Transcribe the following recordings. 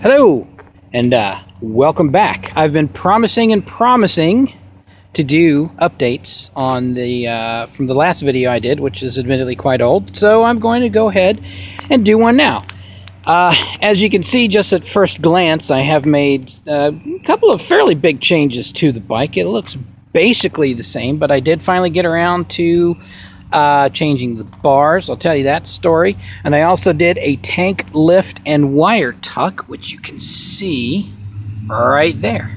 Hello, and welcome back. I've been promising to do updates on the from the last video I did, which is admittedly quite old, so I'm going to go ahead and do one now. As you can see, just at first glance, I have made a couple of fairly big changes to the bike. It looks basically the same, but I did finally get around to changing the bars. I'll tell you that story. And I also did a tank lift and wire tuck, which you can see right there.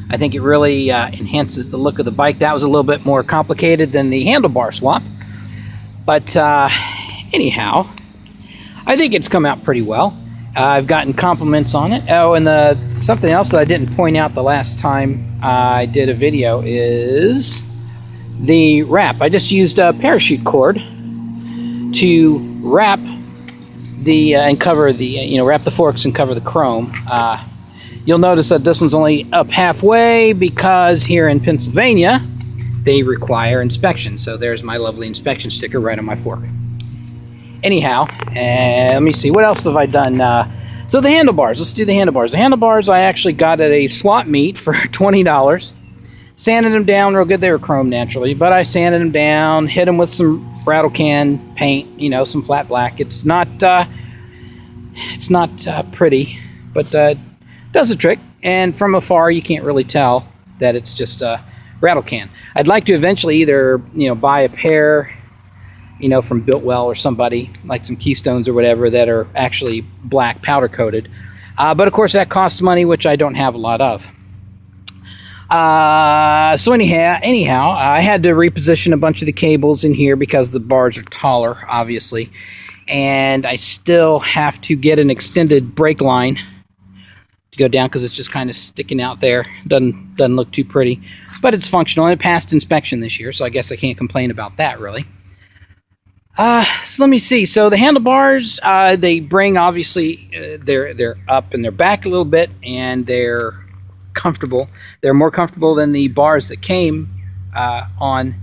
I think it really enhances the look of the bike. That was a little bit more complicated than the handlebar swap, but anyhow, I think it's come out pretty well. I've gotten compliments on it. Oh, and something else that I didn't point out the last time I did a video is the wrap. I just used a parachute cord to wrap the and cover the wrap the forks and cover the chrome. You'll notice that this one's only up halfway because here in Pennsylvania they require inspection. So there's my lovely inspection sticker right on my fork. Anyhow, let me see, what else have I done? So the handlebars, let's do the handlebars. The handlebars I actually got at a swap meet for $20. Sanded them down real good. They were chrome naturally, but I sanded them down, hit them with some rattle can paint, some flat black. It's not pretty, but does the trick. And from afar, you can't really tell that it's just a rattle can. I'd like to eventually either buy a pair, from Biltwell or somebody, like some Keystones or whatever, that are actually black powder coated. But of course, that costs money, which I don't have a lot of. So anyhow, I had to reposition a bunch of the cables in here because the bars are taller, obviously, and I still have to get an extended brake line to go down because it's just kind of sticking out there. Doesn't look too pretty, but it's functional and it passed inspection this year, so I guess I can't complain about that really. So let me see. So the handlebars, they bring, obviously, they're up and they're back a little bit, and they're comfortable. They're more comfortable than the bars that came on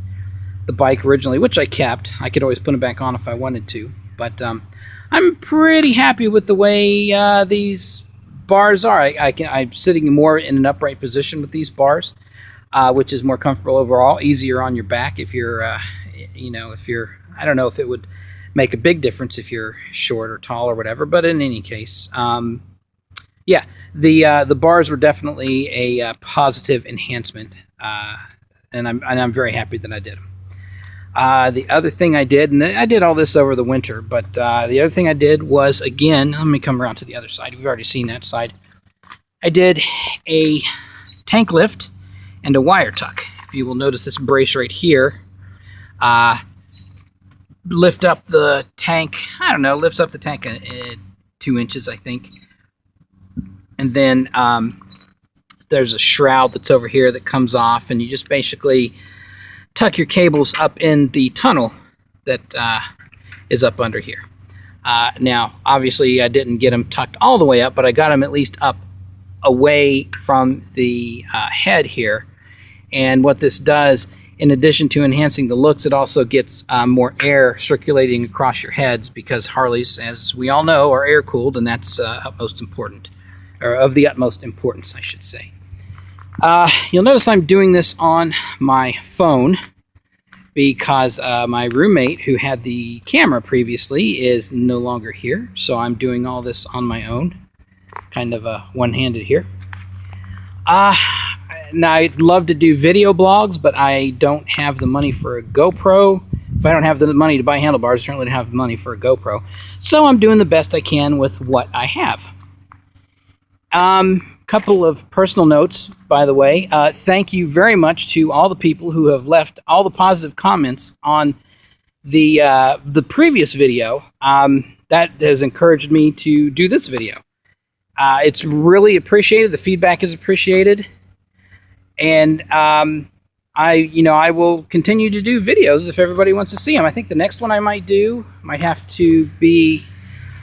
the bike originally, which I kept. I could always put them back on if I wanted to, but I'm pretty happy with the way these bars are. I'm sitting more in an upright position with these bars, which is more comfortable overall, easier on your back if you're I don't know if it would make a big difference if you're short or tall or whatever, but in any case, yeah, the bars were definitely a positive enhancement, and I'm very happy that I did them. The other thing I did, and I did all this over the winter, but the other thing I did was, again, let me come around to the other side. We've already seen that side. I did a tank lift and a wire tuck. If you will notice this brace right here, lift up the tank, lifts up the tank 2 inches, I think. And then there's a shroud that's over here that comes off, and you just basically tuck your cables up in the tunnel that is up under here. Now, obviously, I didn't get them tucked all the way up, but I got them at least up away from the head here. And what this does, in addition to enhancing the looks, it also gets more air circulating across your heads, because Harleys, as we all know, are air-cooled, and that's utmost important, or of the utmost importance, I should say. You'll notice I'm doing this on my phone because my roommate, who had the camera previously, is no longer here, so I'm doing all this on my own, kind of one-handed here. Now, I'd love to do video blogs, but I don't have the money for a GoPro. If I don't have the money to buy handlebars, I certainly don't have the money for a GoPro. So I'm doing the best I can with what I have. Couple of personal notes, by the way. Thank you very much to all the people who have left all the positive comments on the previous video. That has encouraged me to do this video. It's really appreciated. The feedback is appreciated. And I will continue to do videos if everybody wants to see them. I think the next one I might have to be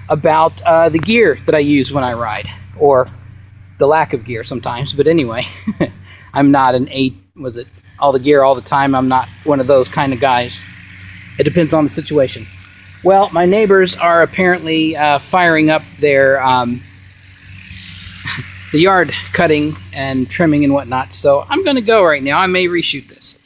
about the gear that I use when I ride, or the lack of gear sometimes. But anyway, I'm not all the gear all the time. I'm not one of those kind of guys. It depends on the situation. Well, my neighbors are apparently firing up their yard cutting and trimming and whatnot. So I'm going to go right now. I may reshoot this.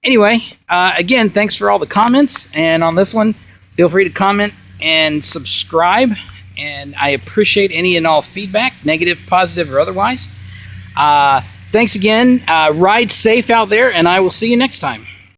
Anyway, again, thanks for all the comments. And on this one, feel free to comment and subscribe. And I appreciate any and all feedback, negative, positive, or otherwise. Thanks again. Ride safe out there, and I will see you next time.